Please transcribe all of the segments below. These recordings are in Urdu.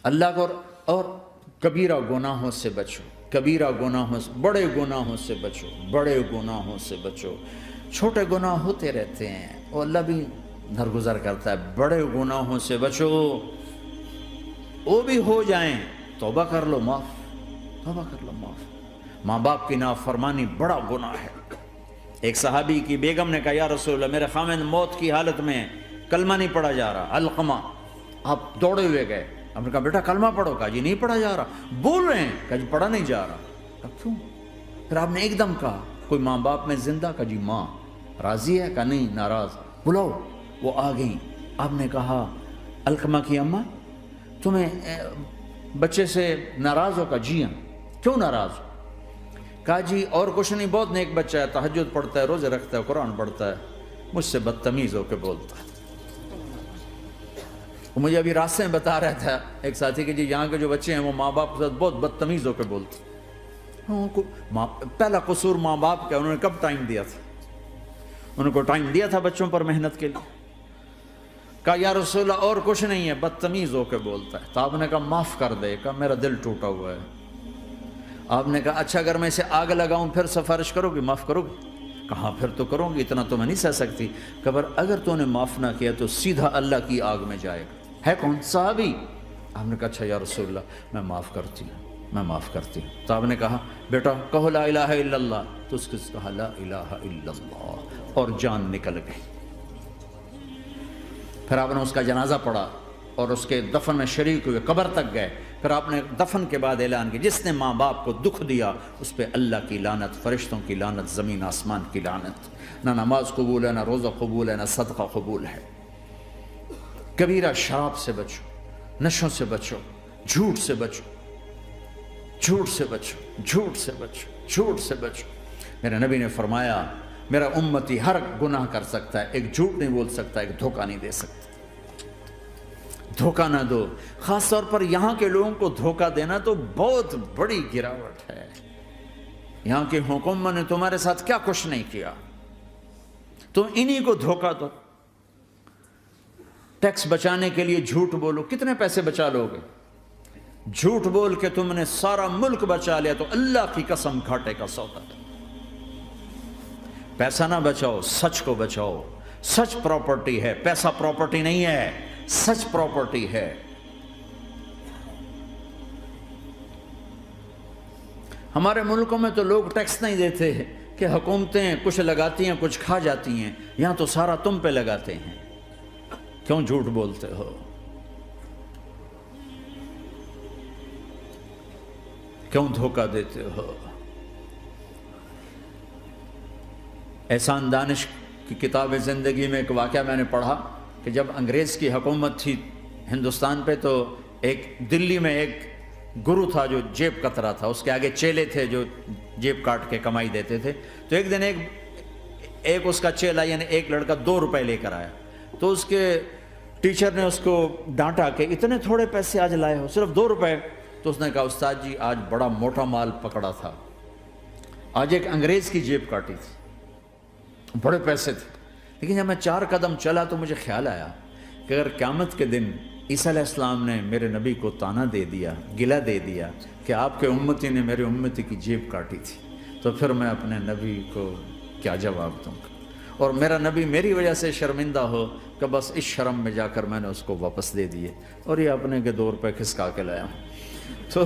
اللہ کو اور کبیرہ گناہوں سے بچو، کبیرہ گناہوں سے، بڑے گناہوں سے بچو، بڑے گناہوں سے بچو۔ چھوٹے گناہ ہوتے رہتے ہیں اور اللہ بھی درگزر کرتا ہے، بڑے گناہوں سے بچو، وہ بھی ہو جائیں توبہ کر لو معاف، توبہ کر لو معاف۔ ماں باپ کی نافرمانی بڑا گناہ ہے۔ ایک صحابی کی بیگم نے کہا یا رسول اللہ میرے خاوند موت کی حالت میں کلمہ نہیں پڑھا جا رہا، علقمہ۔ آپ دوڑے ہوئے گئے، آپ نے کہا بیٹا کلمہ پڑھو، کہا جی نہیں پڑھا جا رہا۔ بول رہے ہیں، کہا جی پڑھا نہیں جا رہا۔ کہا کیوں؟ پھر آپ نے ایک دم کہا کوئی ماں باپ میں زندہ؟ کہا جی ماں۔ راضی ہے؟ کہا نہیں ناراض۔ بلاؤ۔ وہ آ گئیں۔ آپ نے کہا علقمہ کی اماں تمہیں بچے سے ناراض ہو؟ کہا جی ہاں۔ کیوں ناراض ہو؟ کہا جی اور کچھ نہیں، بہت نیک بچہ ہے، تہجد پڑھتا ہے، روزے رکھتا ہے، قرآن پڑھتا ہے، مجھ سے بدتمیز ہو کے بولتا ہے۔ وہ مجھے ابھی راستے میں بتا رہا تھا ایک ساتھی کہ جی یہاں کے جو بچے ہیں وہ ماں باپ کے ساتھ بہت بدتمیز ہو کے بولتے ہیں۔ پہلا قصور ماں باپ کا، انہوں نے کب ٹائم دیا تھا؟ انہوں کو ٹائم دیا تھا بچوں پر محنت کے لیے؟ کہا یا رسول اللہ اور کچھ نہیں ہے، بدتمیز ہو کے بولتا ہے۔ تو آپ نے کہا معاف کر دے۔ کہا میرا دل ٹوٹا ہوا ہے۔ آپ نے کہا اچھا اگر میں اسے آگ لگاؤں پھر سفارش کرو گی، معاف کرو گی؟ کہا پھر تو کروں گی، اتنا تو میں نہیں سہ سکتی۔ کہ اگر تو نے معاف نہ کیا تو سیدھا اللہ کی آگ میں جائے گا۔ ہے کون؟ صحابی۔ آپ نے کہا اچھا یا رسول اللہ میں معاف کرتی ہوں، میں معاف کرتی ہوں۔ تو آپ نے کہا بیٹا کہو لا الہ الا اللہ۔ تو اس نے کہا لا الہ الا اللہ اور جان نکل گئی۔ پھر آپ نے اس کا جنازہ پڑھا اور اس کے دفن میں شریک ہوئے، قبر تک گئے۔ پھر آپ نے دفن کے بعد اعلان کیا جس نے ماں باپ کو دکھ دیا اس پہ اللہ کی لعنت، فرشتوں کی لعنت، زمین آسمان کی لعنت۔ نہ نماز قبول ہے، نہ روزہ قبول ہے، نہ صدقہ قبول ہے۔ کبیرہ شراب سے بچو، نشوں سے بچو، جھوٹ سے بچو، جھوٹ سے بچو، جھوٹ سے بچو، جھوٹ سے بچو۔ میرے نبی نے فرمایا میرا امتی ہر گناہ کر سکتا ہے، ایک جھوٹ نہیں بول سکتا، ایک دھوکہ نہیں دے سکتا۔ دھوکہ نہ دو۔ خاص طور پر یہاں کے لوگوں کو دھوکہ دینا تو بہت بڑی گراوٹ ہے۔ یہاں کی حکومت نے تمہارے ساتھ کیا کچھ نہیں کیا، تم انہی کو دھوکہ دو۔ ٹیکس بچانے کے لیے جھوٹ بولو، کتنے پیسے بچا لو گے؟ جھوٹ بول کے تم نے سارا ملک بچا لیا تو اللہ کی قسم گھاٹے کا سودا۔ پیسہ نہ بچاؤ، سچ کو بچاؤ۔ سچ پراپرٹی ہے، پیسہ پراپرٹی نہیں ہے، سچ پراپرٹی ہے۔ ہمارے ملکوں میں تو لوگ ٹیکس نہیں دیتے کہ حکومتیں کچھ لگاتی ہیں کچھ کھا جاتی ہیں، یہاں تو سارا تم پہ لگاتے ہیں۔ کیوں جھوٹ بولتے ہو؟ کیوں دھوکہ دیتے ہو؟ احسان دانش کی کتاب زندگی میں ایک واقعہ میں نے پڑھا کہ جب انگریز کی حکومت تھی ہندوستان پہ تو ایک دلی میں ایک گرو تھا جو جیب کترا تھا، اس کے آگے چیلے تھے جو جیب کاٹ کے کمائی دیتے تھے۔ تو ایک دن ایک اس کا چیلا یعنی ایک لڑکا 2 روپے لے کر آیا، تو اس کے ٹیچر نے اس کو ڈانٹا کہ اتنے تھوڑے پیسے آج لائے ہو، صرف 2 روپے۔ تو اس نے کہا استاد جی آج بڑا موٹا مال پکڑا تھا، آج ایک انگریز کی جیب کاٹی تھی، بڑے پیسے تھے۔ لیکن جب میں 4 قدم چلا تو مجھے خیال آیا کہ اگر قیامت کے دن عیسیٰ علیہ السلام نے میرے نبی کو تانا دے دیا، گلہ دے دیا کہ آپ کے امتی نے میرے امتی کی جیب کاٹی تھی، تو پھر میں اپنے نبی کو کیا جواب دوں گا؟ اور میرا نبی میری وجہ سے شرمندہ ہو کہ بس اس شرم میں جا کر میں نے اس کو واپس دے دیے اور یہ اپنے کے 2 روپے کھسکا کے لایا ہوں۔ تو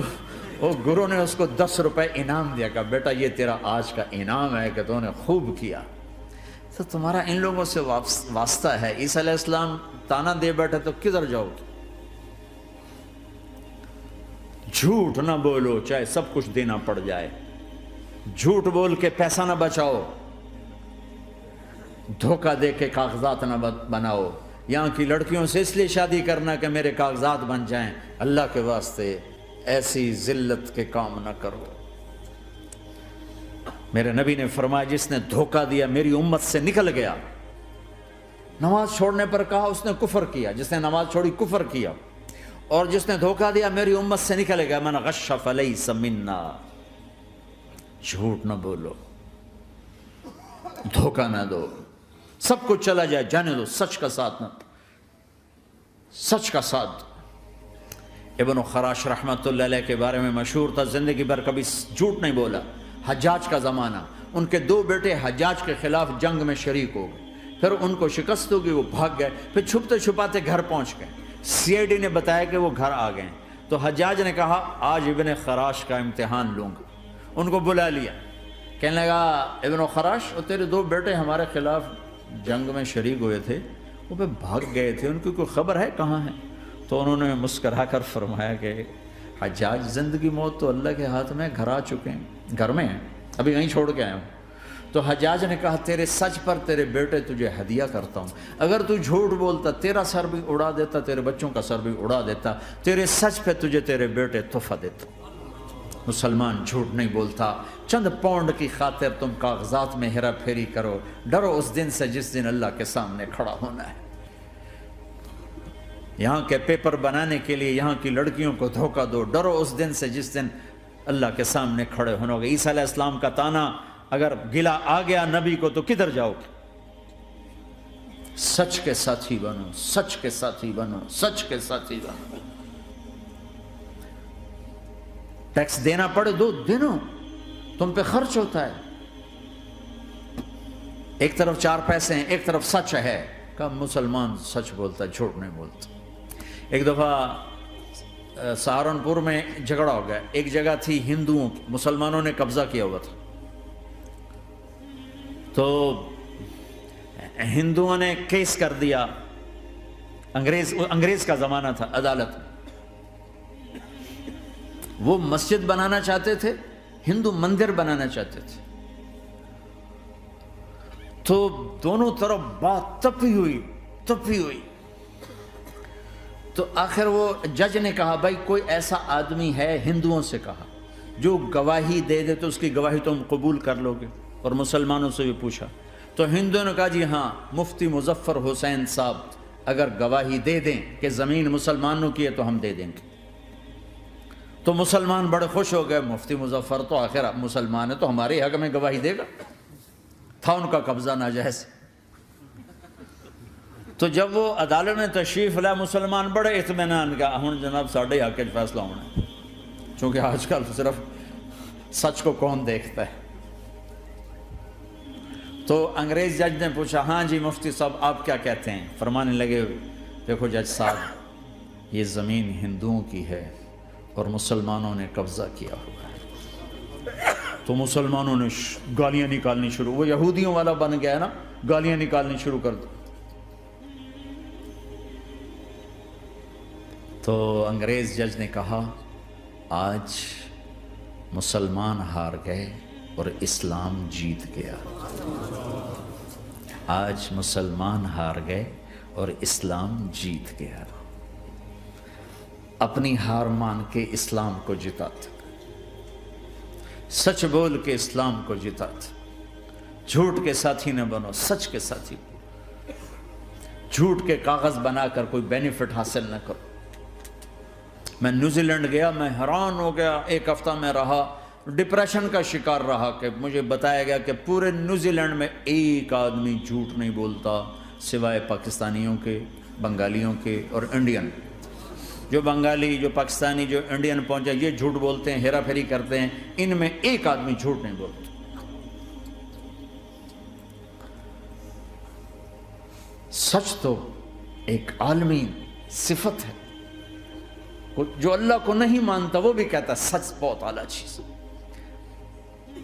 وہ گرو نے اس کو 10 روپے انعام دیا، کہ بیٹا یہ تیرا آج کا انعام ہے کہ تو نے خوب کیا۔ تو تمہارا ان لوگوں سے واسطہ ہے، عیسیٰ علیہ السلام تانا دے بیٹھے تو کدھر جاؤ گے؟ جھوٹ نہ بولو چاہے سب کچھ دینا پڑ جائے، جھوٹ بول کے پیسہ نہ بچاؤ، دھوکہ دے کے کاغذات نہ بناؤ۔ یہاں کی لڑکیوں سے اس لیے شادی کرنا کہ میرے کاغذات بن جائیں، اللہ کے واسطے ایسی ذلت کے کام نہ کرو۔ میرے نبی نے فرمایا جس نے دھوکہ دیا میری امت سے نکل گیا۔ نماز چھوڑنے پر کہا اس نے کفر کیا، جس نے نماز چھوڑی کفر کیا، اور جس نے دھوکہ دیا میری امت سے نکل گیا۔ من غش فلیس منا۔ جھوٹ نہ بولو، دھوکہ نہ دو، سب کچھ چلا جائے جانے دو، سچ کا ساتھ نہ، سچ کا ساتھ دو۔ ابن خراش رحمۃ اللہ علیہ کے بارے میں مشہور تھا، زندگی بھر کبھی جھوٹ نہیں بولا۔ حجاج کا زمانہ، ان کے 2 بیٹے حجاج کے خلاف جنگ میں شریک ہو گئے، پھر ان کو شکست ہوگی، وہ بھاگ گئے، پھر چھپتے چھپاتے گھر پہنچ گئے۔ سی آئی ڈی نے بتایا کہ وہ گھر آ گئے، تو حجاج نے کہا آج ابن خراش کا امتحان لوں گا۔ ان کو بلا لیا، کہنے لگا ابن خراش، وہ تیرے 2 بیٹے ہمارے خلاف جنگ میں شریک ہوئے تھے، وہ پہ بھاگ گئے تھے، ان کی کوئی خبر ہے کہاں ہے؟ تو انہوں نے مسکرا کر فرمایا کہ حجاج، زندگی موت تو اللہ کے ہاتھ میں، گھر آ چکے ہیں، گھر میں ہیں، ابھی وہیں چھوڑ کے آیا ہوں۔ تو حجاج نے کہا تیرے سچ پر تیرے بیٹے تجھے ہدیہ کرتا ہوں، اگر تو جھوٹ بولتا تیرا سر بھی اڑا دیتا، تیرے بچوں کا سر بھی اڑا دیتا، تیرے سچ پہ تجھے تیرے بیٹے تحفہ دیتا۔ مسلمان جھوٹ نہیں بولتا، چند پاؤنڈ کی خاطر تم کاغذات میں ہیرا پھیری کرو، ڈرو اس دن سے جس دن اللہ کے سامنے کھڑا ہونا ہے۔ یہاں کے پیپر بنانے کے لیے یہاں کی لڑکیوں کو دھوکہ دو، ڈرو اس دن سے جس دن اللہ کے سامنے کھڑے ہونا ہوگا۔ عیسیٰ علیہ السلام کا تانا اگر گلا آ گیا نبی کو تو کدھر جاؤ گے؟ سچ کے ساتھی بنو، سچ کے ساتھی بنو، سچ کے ساتھی بنو۔ ٹیکس دینا پڑے دو، دینو، تم پہ خرچ ہوتا ہے۔ ایک طرف 4 پیسے ہیں، ایک طرف سچ ہے، کہ مسلمان سچ بولتا ہے، جھوٹ نہیں بولتا۔ ایک دفعہ سہارنپور میں جھگڑا ہو گیا، ایک جگہ تھی ہندوؤں کی، مسلمانوں نے قبضہ کیا ہوا تھا، تو ہندوؤں نے کیس کر دیا، انگریز کا زمانہ تھا، عدالت میں۔ وہ مسجد بنانا چاہتے تھے، ہندو مندر بنانا چاہتے تھے، تو دونوں طرف بات تپی ہوئی، تو آخر وہ جج نے کہا بھائی کوئی ایسا آدمی ہے، ہندوؤں سے کہا، جو گواہی دے دے تو اس کی گواہی تم قبول کر لو گے؟ اور مسلمانوں سے بھی پوچھا، تو ہندوؤں نے کہا جی ہاں، مفتی مظفر حسین صاحب اگر گواہی دے دیں کہ زمین مسلمانوں کی ہے تو ہم دے دیں گے۔ تو مسلمان بڑے خوش ہو گئے، مفتی مظفر تو آخر مسلمان ہے تو ہمارے حق میں گواہی دے گا، تھا ان کا قبضہ ناجائز۔ تو جب وہ عدالت میں تشریف لائے، مسلمان بڑے اطمینان کا، ہن جناب ساڈے حق وچ فیصلہ ہونا ہے، چونکہ آج کل صرف سچ کو کون دیکھتا ہے۔ تو انگریز جج نے پوچھا ہاں جی مفتی صاحب آپ کیا کہتے ہیں؟ فرمانے لگے دیکھو جج صاحب، یہ زمین ہندوؤں کی ہے اور مسلمانوں نے قبضہ کیا ہوا ہے۔ تو مسلمانوں نے گالیاں نکالنی شروع، وہ یہودیوں والا بن گیا ہے نا، گالیاں نکالنی شروع کر دی۔ تو انگریز جج نے کہا آج مسلمان ہار گئے اور اسلام جیت گیا، آج مسلمان ہار گئے اور اسلام جیت گیا۔ اپنی ہار مان کے اسلام کو جتاتا، سچ بول کے اسلام کو جتاتا۔ جھوٹ کے ساتھی نہ بنو، سچ کے ساتھی۔ جھوٹ کے کاغذ بنا کر کوئی بینیفٹ حاصل نہ کرو۔ میں نیوزی لینڈ گیا، میں حیران ہو گیا، 1 ہفتہ میں رہا، ڈپریشن کا شکار رہا کہ مجھے بتایا گیا کہ پورے نیوزی لینڈ میں ایک آدمی جھوٹ نہیں بولتا سوائے پاکستانیوں کے، بنگالیوں کے اور انڈین۔ جو بنگالی، جو پاکستانی، جو انڈین پہنچے یہ جھوٹ بولتے ہیں، ہیرا پھیری کرتے ہیں، ان میں ایک آدمی جھوٹ نہیں بولتا۔ سچ تو ایک عالمی صفت ہے، جو اللہ کو نہیں مانتا وہ بھی کہتا ہے سچ بہت اعلیٰ چیز ہے۔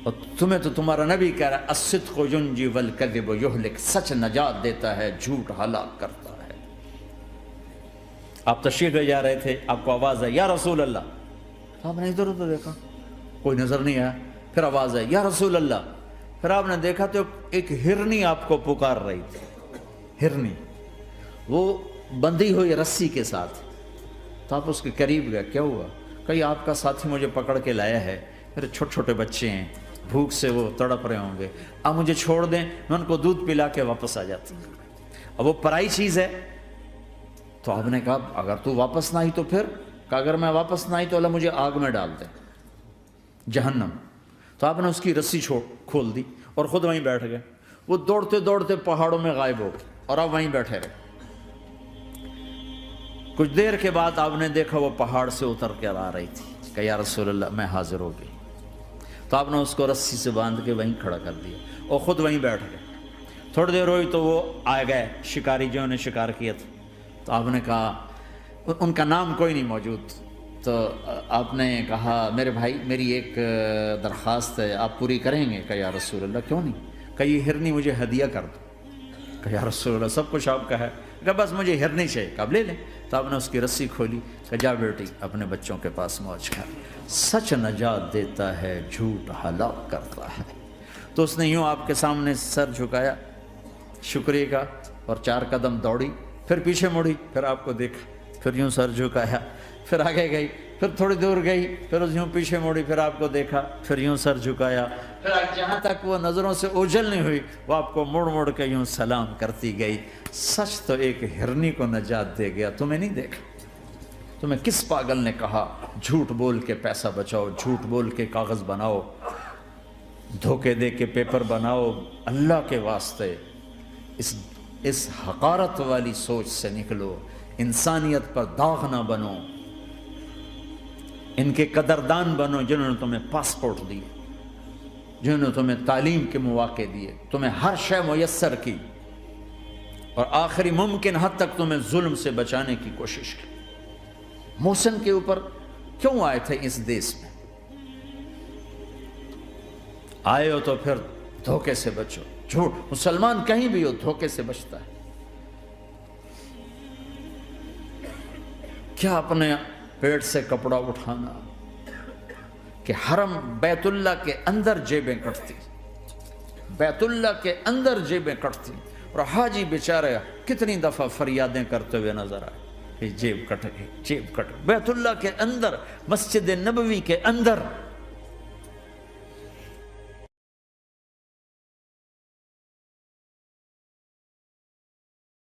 اور تمہیں تو تمہارا نبی کہہ رہا ہے الصدق ینجی والکذب یہلک، سچ نجات دیتا ہے، جھوٹ ہلاک کرتا ہے۔ آپ تشریف لے جا رہے تھے، آپ کو آواز ہے یا رسول اللہ، آپ نے ادھر ادھر دیکھا، کوئی نظر نہیں آیا، پھر آواز ہے یا رسول اللہ، پھر آپ نے دیکھا تو ایک ہرنی آپ کو پکار رہی تھی، ہرنی، وہ بندھی ہوئی رسی کے ساتھ۔ تو آپ اس کے قریب گئے، کیا ہوا؟ کہیں آپ کا ساتھی مجھے پکڑ کے لایا ہے، میرے چھوٹے چھوٹے بچے ہیں، بھوک سے وہ تڑپ رہے ہوں گے، آپ مجھے چھوڑ دیں، میں ان کو دودھ پلا کے واپس آ جاتا ہوں۔ اب وہ پرائی چیز ہے، تو آپ نے کہا اگر تو واپس نہ آئی تو پھر، کہ اگر میں واپس نہ آئی تو اللہ مجھے آگ میں ڈال دے، جہنم۔ تو آپ نے اس کی رسی کھول دی اور خود وہیں بیٹھ گئے۔ وہ دوڑتے دوڑتے پہاڑوں میں غائب ہو گئے اور آپ وہیں بیٹھے رہے۔ کچھ دیر کے بعد آپ نے دیکھا وہ پہاڑ سے اتر کر آ رہی تھی کہ یا رسول اللہ میں حاضر ہو گئی. تو آپ نے اس کو رسی سے باندھ کے وہیں کھڑا کر دیا اور خود وہیں بیٹھ گئے. تھوڑی دیر ہوئی تو وہ آ گئے شکاری جو نے شکار کیا تھا. تو آپ نے کہا, ان کا نام کوئی نہیں موجود, تو آپ نے کہا میرے بھائی میری ایک درخواست ہے, آپ پوری کریں گے؟ کہ یا رسول اللہ کیوں نہیں؟ کہ یہ ہرنی مجھے ہدیہ کر دو. کہ یا رسول اللہ سب کچھ آپ کا ہے. کہ بس مجھے ہرنی چاہیے. کہ آپ لے لیں. تو آپ نے اس کی رسی کھولی کہ جا بیٹی اپنے بچوں کے پاس موج کر. سچ نجات دیتا ہے, جھوٹ ہلاک کرتا ہے. تو اس نے یوں آپ کے سامنے سر جھکایا شکریہ کا, اور 4 قدم دوڑی, پھر پیچھے مڑی, پھر آپ کو دیکھا, پھر یوں سر جھکایا, پھر آگے گئی, پھر تھوڑی دور گئی, پھر یوں پیچھے مڑی, پھر آپ کو دیکھا, پھر یوں سر جھکایا, پھر جہاں تک وہ نظروں سے اوجھل نہیں ہوئی وہ آپ کو مڑ مڑ کے یوں سلام کرتی گئی. سچ تو ایک ہرنی کو نجات دے گیا, تمہیں نہیں دیکھا. تمہیں کس پاگل نے کہا جھوٹ بول کے پیسہ بچاؤ, جھوٹ بول کے کاغذ بناؤ, دھوکے دے کے پیپر بناؤ؟ اللہ کے واسطے اس حقارت والی سوچ سے نکلو, انسانیت پر داغ نہ بنو. ان کے قدردان بنو جنہوں نے تمہیں پاسپورٹ دیے, جنہوں نے تمہیں تعلیم کے مواقع دیے, تمہیں ہر شے میسر کی, اور آخری ممکن حد تک تمہیں ظلم سے بچانے کی کوشش کی. محسن کے اوپر کیوں آئے تھے اس دیس میں؟ آئے ہو تو پھر دھوکے سے بچو. جھوٹ, مسلمان کہیں بھی ہو دھوکے سے بچتا ہے. کیا اپنے پیٹ سے کپڑا اٹھانا کہ حرم بیت اللہ کے اندر جیبیں کٹتی, بیت اللہ کے اندر جیبیں کٹتی, اور حاجی بیچارے کتنی دفعہ فریادیں کرتے ہوئے نظر آئے کہ جیب کٹ گئی, جیب کٹ. بیت اللہ کے اندر, مسجد نبوی کے اندر